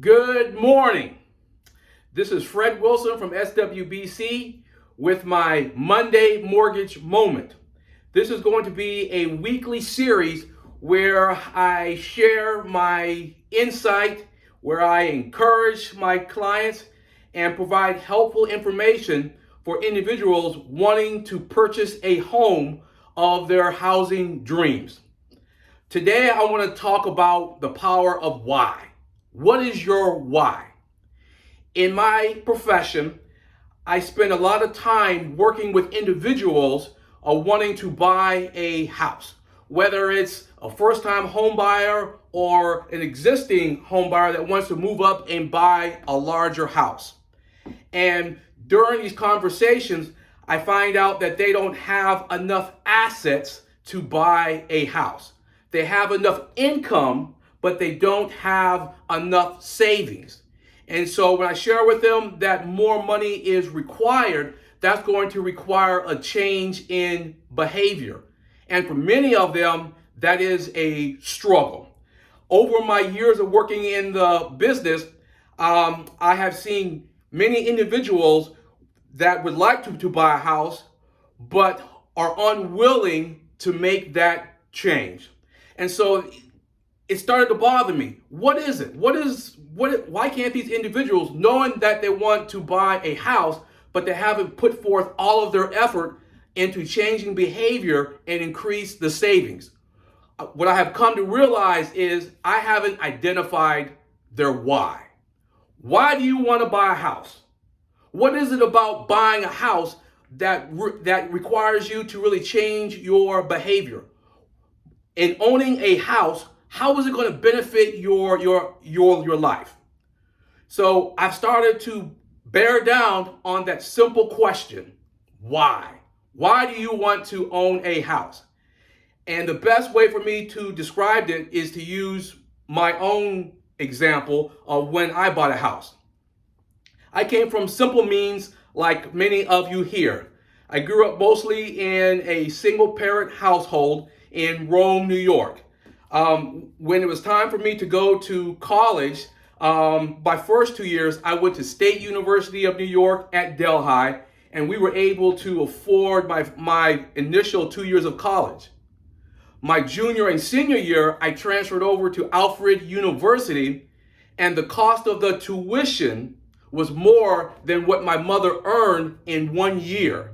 Good morning. This is Fred Wilson from SWBC with my Monday Mortgage Moment. This is going to be a weekly series where I share my insight, where I encourage my clients and provide helpful information for individuals wanting to purchase a home of their housing dreams. Today, I want to talk about the power of why. What is your why? In my profession, I spend a lot of time working with individuals wanting to buy a house, whether it's a first-time home buyer or an existing home buyer that wants to move up and buy a larger house. And during these conversations, I find out that they don't have enough assets to buy a house. They have enough income, but they don't have enough savings. And so when I share with them that more money is required, that's going to require a change in behavior. And for many of them, that is a struggle. Over my years of working in the business, I have seen many individuals that would like to buy a house, but are unwilling to make that change. And so it started to bother me. What is it? Why can't these individuals, knowing that they want to buy a house, but they haven't put forth all of their effort into changing behavior and increase the savings? What I have come to realize is I haven't identified their why. Why do you want to buy a house? What is it about buying a house that requires you to really change your behavior? In owning a house, how is it going to benefit your life? So I've started to bear down on that simple question: why? Why do you want to own a house? And the best way for me to describe it is to use my own example of when I bought a house. I came from simple means like many of you here. I grew up mostly in a single parent household in Rome, New York. When it was time for me to go to college, my first 2 years, I went to State University of New York at Delhi, and we were able to afford my initial 2 years of college. My junior and senior year, I transferred over to Alfred University, and the cost of the tuition was more than what my mother earned in 1 year.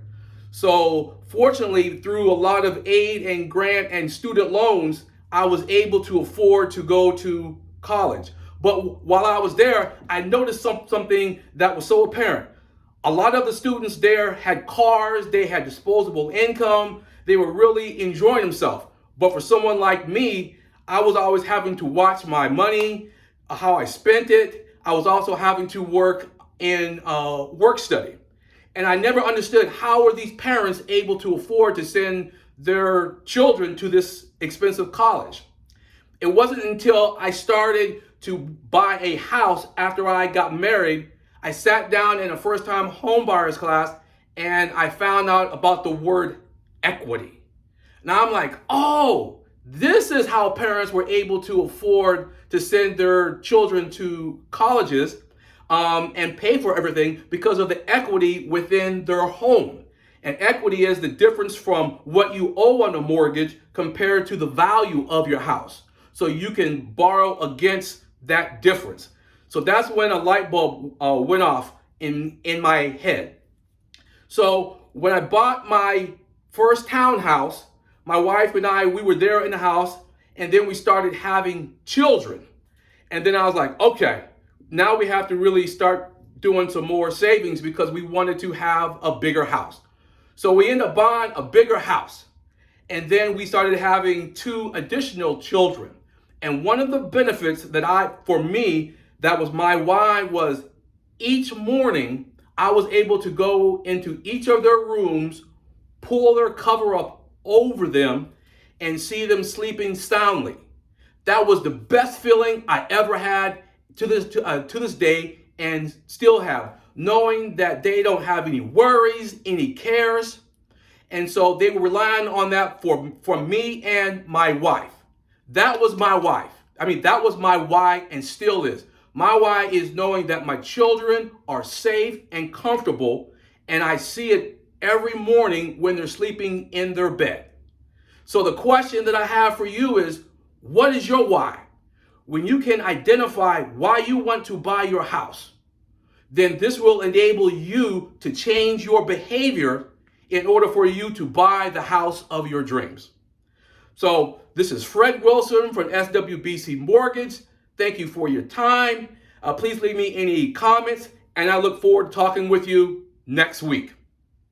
So fortunately, through a lot of aid and grant and student loans, I was able to afford to go to college. But while I was there, I noticed something that was so apparent. A lot of the students there had cars, they had disposable income, they were really enjoying themselves. But for someone like me, I was always having to watch my money, how I spent it. I was also having to work in work study. And I never understood how are these parents able to afford to send their children to this expensive college. It wasn't until I started to buy a house after I got married, I sat down in a first-time home buyers class and I found out about the word equity. Now I'm like, oh, this is how parents were able to afford to send their children to colleges and pay for everything because of the equity within their home. And equity is the difference from what you owe on a mortgage compared to the value of your house. So you can borrow against that difference. So that's when a light bulb went off in my head. So when I bought my first townhouse, my wife and I, we were there in the house, and then we started having children. And then I was like, okay, now we have to really start doing some more savings because we wanted to have a bigger house. So we ended up buying a bigger house. And then we started having 2 additional children. And one of the benefits for me, that was my why, was each morning I was able to go into each of their rooms, pull their cover up over them, and see them sleeping soundly. That was the best feeling I ever had to this day, and still have, knowing that they don't have any worries, any cares. And so they were relying on that for me and my wife. That was my wife. That was my why, and still is. My why is knowing that my children are safe and comfortable, and I see it every morning when they're sleeping in their bed. So the question that I have for you is, what is your why? When you can identify why you want to buy your house, then this will enable you to change your behavior in order for you to buy the house of your dreams. So this is Fred Wilson from SWBC Mortgage. Thank you for your time. Please leave me any comments, and I look forward to talking with you next week.